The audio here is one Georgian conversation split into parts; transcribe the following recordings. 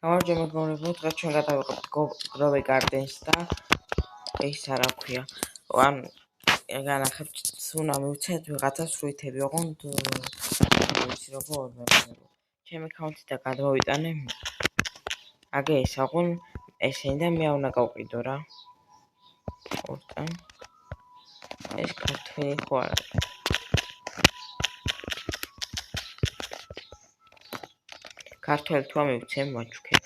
გამარჯობა მეგობრებო, დღეს ჩვენ გადავიღებთ Grove Gardens და ეს არა ქვია. ან განახებთ ცუნამი უცეთ ვიღაცას სრუითები, ოღონდ ვიცი როგორ მეგობრებო. ჩემი account-ი და გადმოვიტანე. აგე ეს აღონ ესენი და მე უნდა გავყიდო რა. ორტან. ეს ქართველი ხო არა? ქართველ თუ ამივცემ მაჩუქებ.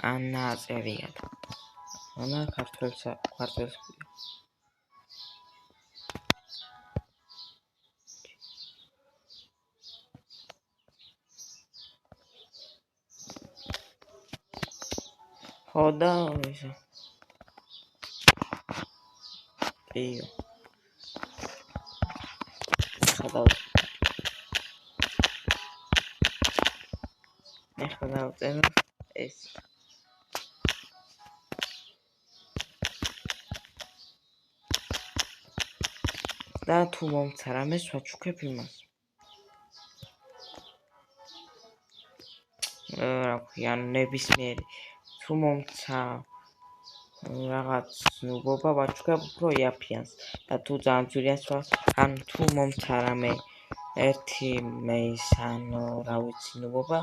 ანა წერია. ანა ქართველს ქვია. ხო და ისე. იო. ხადავ. ეხლა დავწერო ეს. და თუ მომცა რამეს ვაჩუქებ იმას. რა ქვია, ნებისმიერი თუ მომცა რაღაც ნუბობა ვაჩუქებ უფრო იაფიანს და თუ ძალიან ძვირიანს ან თუ მომცა რამე ერთი მეის ან რა ვიცი ნუბობა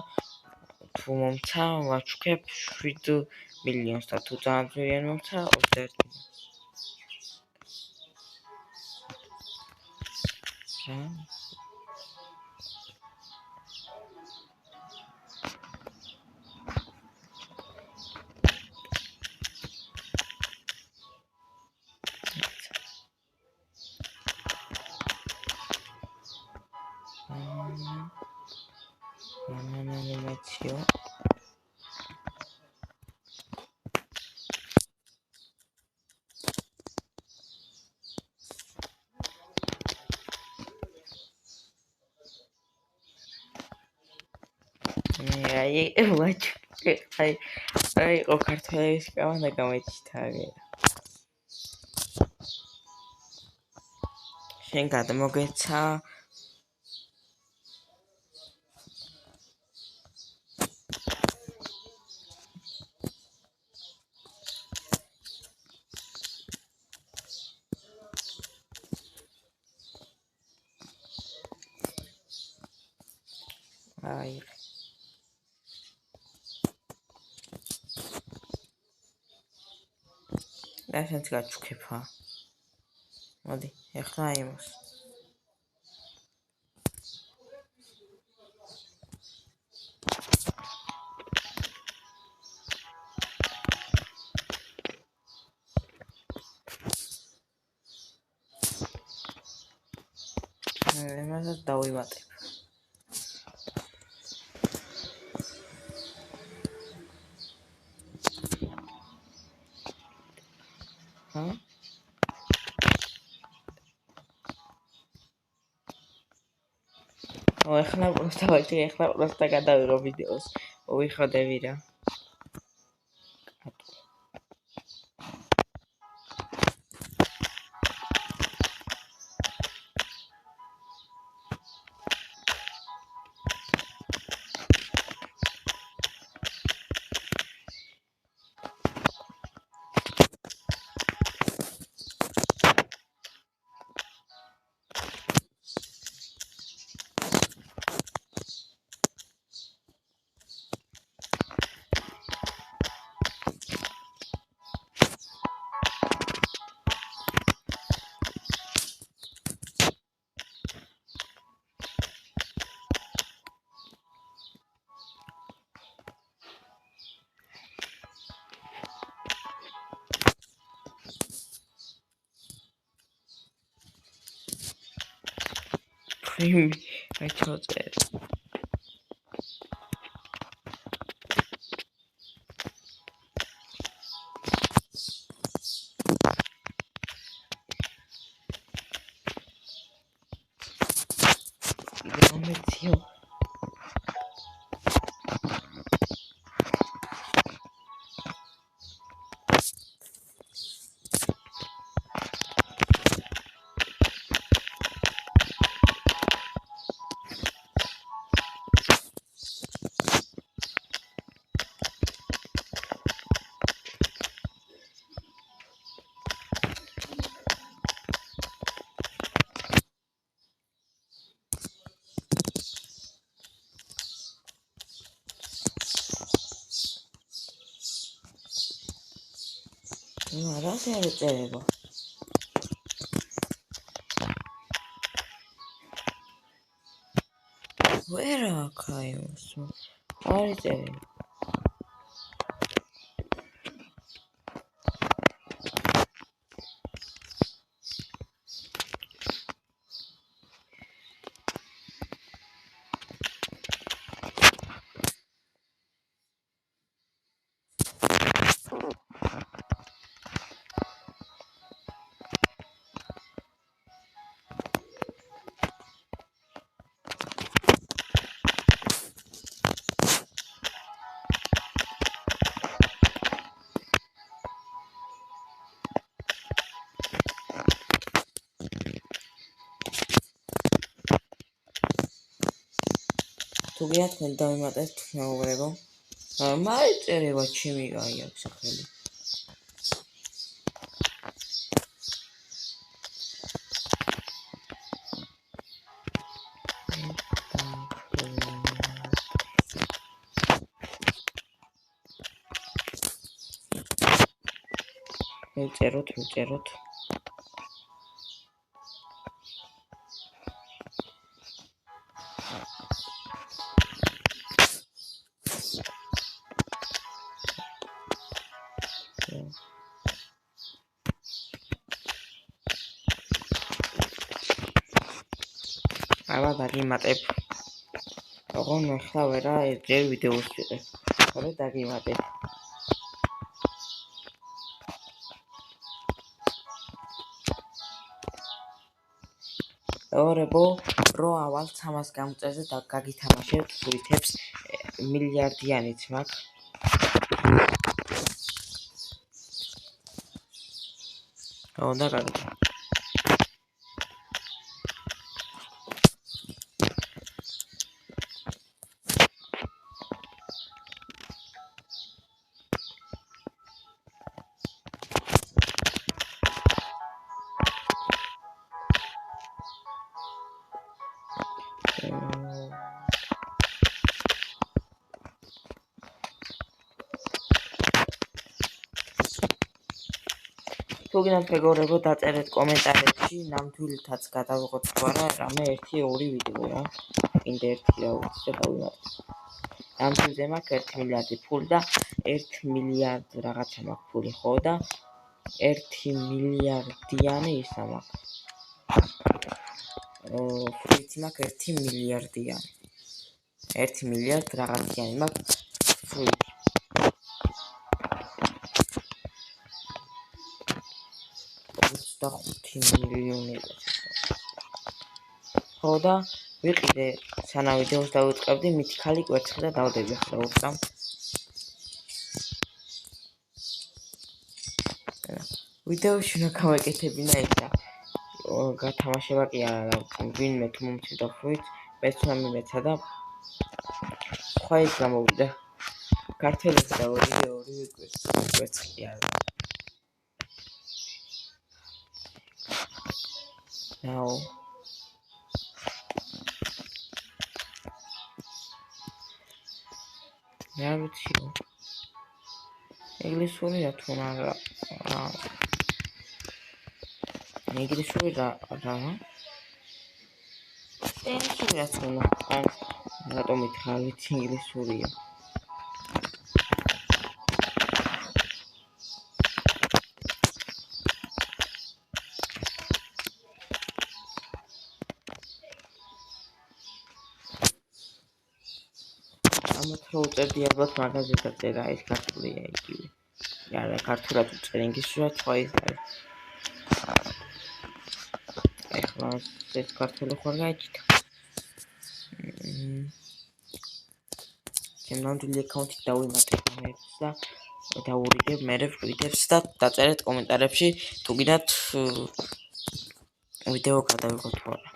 თუ მომცა ვაჩუქებ 7 მილიონს და თუ ძალიან ძვირიანი მომცა 21 მილიონს. Animació. აი, ოქარტელის კამანა გამეჩითაგე. შენ გადმოგეცა აი ესენც გაჩუქება. მოდი, ეხლა იმას. იმასაც დავივატებ. ეხლა პროსტა გადავიღო ვიდეოს. ვიხოდები რა. I chose it. რას არ წერება? ვერ აქვს აი მოსო. არ წერება. თუ გიათქმენ დავიმატეთ მეუღლებო. მაი წერება ჩემი აი აქვს სახელი. მივწეროთ. აბა დაგიმატებ. ოღონ ახლა ვერა ერთჯერ ვიდეოს ვიყევ. ხოლო დაგიმატებ. ორებო რო ავალ 300 გამწეზე და გაგითამაშებთ სუითებს მილიარდიანიც მაქვს. უნდა გაგითამაშ. თუ გინდათ მეგობრებო დაწერეთ კომენტარებში ნამდვილითაც გადავიღოთ თუ არა რამე 1-2 ვიდეო რა. კიდე ერთი რა ვიცი და დავიმატებ. ნამდვილზე მაქვს 1 მილიარდი ფული და 1 მილიარდ რაღაცა მაქვს ფული ხო და 1 მილიარდიანი ისა მაქვს. ფულიც მაქვს 1 მილიარდიანი. 1 მილიარდ რაღაციანი მაქვს ფული. და 5 მილიონი ხო და ვიყიდე სანამ ვიდეოს დავიწყებდი მითქალი კვერცხი და დავდები ახლა უცამ ვიდეოში უნდა გავაკეთებინა ისა გათამაშება კი არა ვინმე თუ მომცდა ხვით მეც უნდა მიმეცა და სხვა ის გამოვიდა ქართველებს და ორივე კვერცხი კი არა Now Narrative Englishური რა თუ არა ინგლისური რა ენგლისური რა თუ რატომ ითხრით ინგლისურია უწერდი ალბათ მაგაზია წერა ეს ქართულია იგივე. არა ქართულად უწერ ინგლისურად სხვა ის არის. ეხლა ეს ქართული ხარ გაიჩიტა. ნამდვილი აკაუნტი დავიმატებ მეც და დავურიგებ მერე ვიდეოს და დაწერეთ კომენტარებში თუ გინდათ ვიდეო გადავიღოთ თუ არა.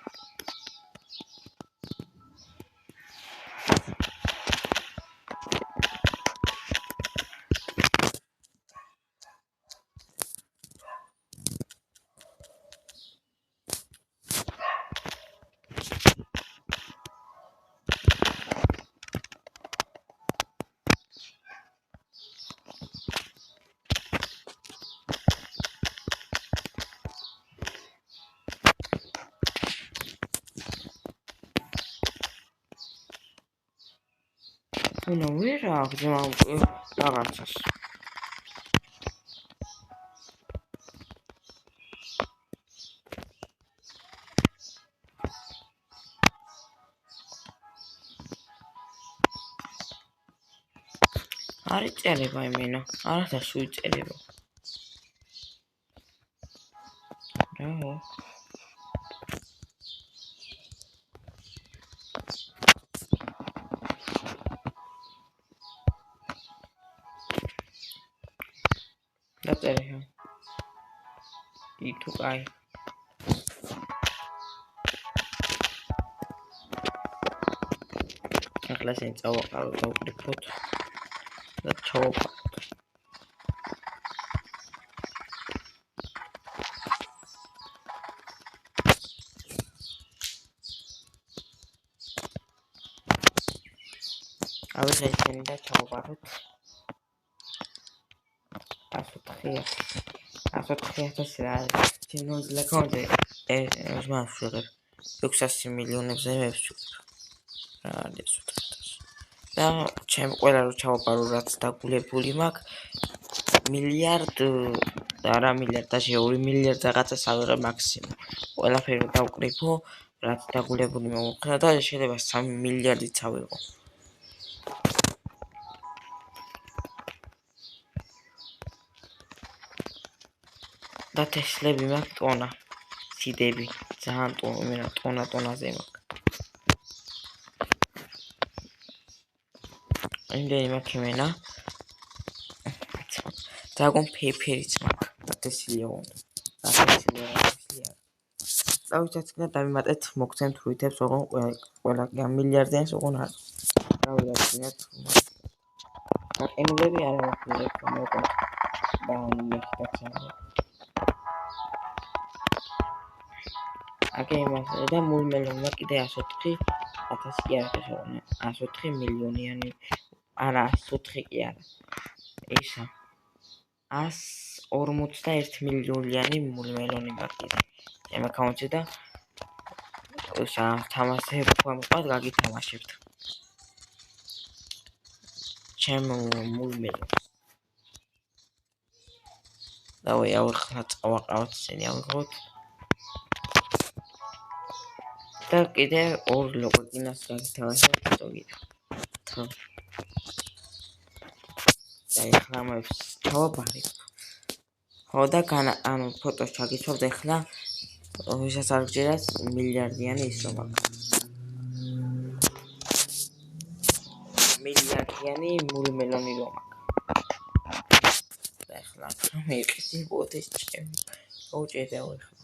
უნდა ვერ აგზავნა რაღაცას. არ იწერება იმენა, არადა შეიწერება. რა? დაწერე. ითუ კაი. ახლა შენ წავაყარო დავკრიფოთ და ჩავაყარო. ავიღე შენ და ჩავაყაროთ. 104,000 რა არის? ჩემს აკაუნტზე მას ვიღებ 600 მილიონებზე მევსვით. რა არის 104,000? და ჩემ ყველა რო ჩავაყარო რაც დაგულებული მაქვს მილიარდ არა მილიარდ და 2 მილიარდ რაღაცას ავიღებ მაქსიმუმ. ყველაფერი რო დავკრიფო რაც დაგულებული მომხდა და შეიძლება 3 მილიარდიც ავიღო. და თესლები მაქვს ტონა, სიდები, ძალიან ტონაზე მაქვს. იმდენი მაქვს იმენა. Dragon Paperიც მაქვს. და თესლია უნდა. და თესლია. დავიცაცნა დავიმატეთ მოგცემთ რუითებს ოღონ ყველა მილიარდიანს ოღონ არ. დავიაცინოთ. აკენულები არ მაქვს მოგონ. და მეხტაცაა. აკემასე და მულმელონმა კიდე 104,000 კი არ ხესოვნა 104 მილიონიანი არა 104 კი არა ისა 141 მილიონიანი მულმელონი მაქვს ამ აკაუნტზე და ისა თამაშებ მომყავ გაგითამაშებთ ჩემ მულმელონს დავი ავხსნა წავაყავთ ისინი ავიღოთ და კიდე ორ ლოგინას გაგითავაზებთ ზოგით. აი ხლა მოს ჩავაბარებ. ხო და ანუ ფოტოს ჩაგიცვავთ ახლა ვისაც არ გჯერათ მილიარდიანი ის რომ აქვს. მილიარდიანი მულმელონი რომ აქვს. და ახლა მეყისი ბოთეს ჩემი. ოჭედე ახლა.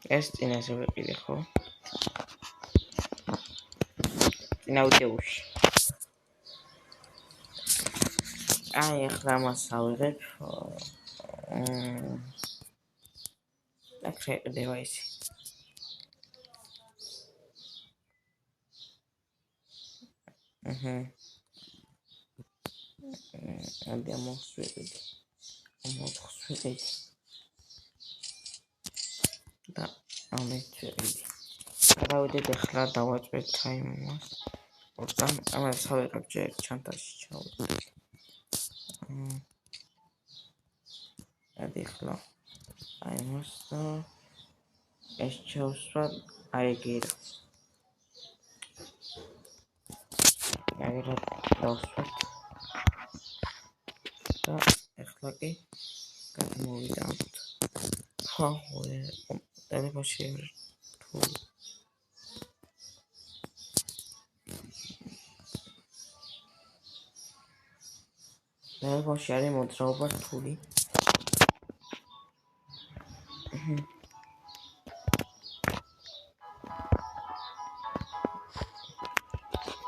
ეს წინაზე ვიყიდე ხო? წინაუთეუში. აი ახლა მას ავიღებ. და შეყდება ისე. ანდი ამოსვედი. და ამეჩვედი. დავიდეთ ახლა დავაჭრეთ თაიმას. ორწამ ამას ავიღებ ჯერ ჩანთაში ჩავდივარ. ახლა აი მას ეს ჩავსვა აიგერა. აიგერა დავსვათ. და ახლა კი გადმოვიდამთ. ხო, ტელეფონში თული. ტელეფონში არის მოძრაობა რთული.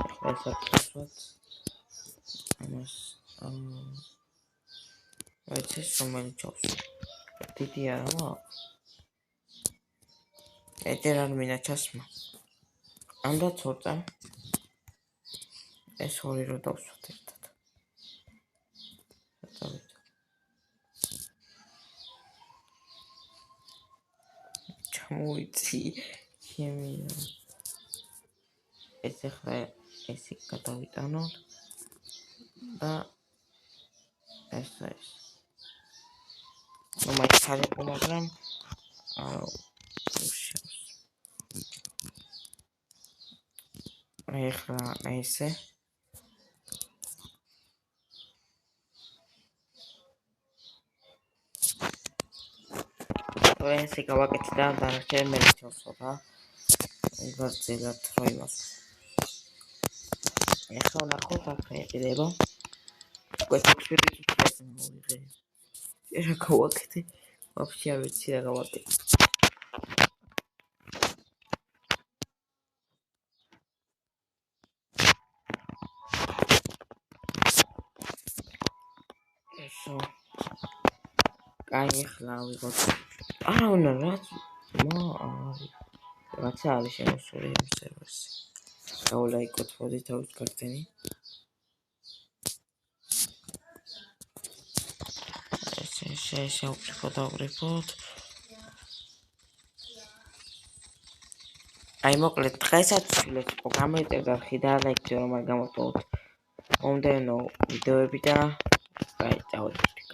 ახლა საქმესაც ამას ვაიცეს რომელი ჩავსვა. დიდი არა მაქვს. ეჯერ არ მინდა ჩასმა. ამდაც ორწამ ეს ორი რო დავსვათ ერთად. ჩამოვიცი ჩემი ეს ახლა ესე გადავიტანოთ და ეს ნუ მაინც მაგრამ ახლა ესე ესე გავაკეთე და დანარჩენ მე ვცელსო რა ვიღაცელად რა იმას ახლა ნახოთ აქ ეყიდება გვეთქვი ეს მოვიღე რა გავაკეთე ვაფშე არ ვიცი რა გავაკეთე ესო კაი ახლა ვიღოთ არა უნდა რაცა არის შემოსული ამ სერვერში დავლაიკოთ მოდი თავის გარტენი შევფრიფოთ აი მოკლედ დღესაც შვილებს გამეწერდა ხიდა ლაიქი რომ არ გამოტოვოთ მომდევნო ვიდეოები და აი წავედით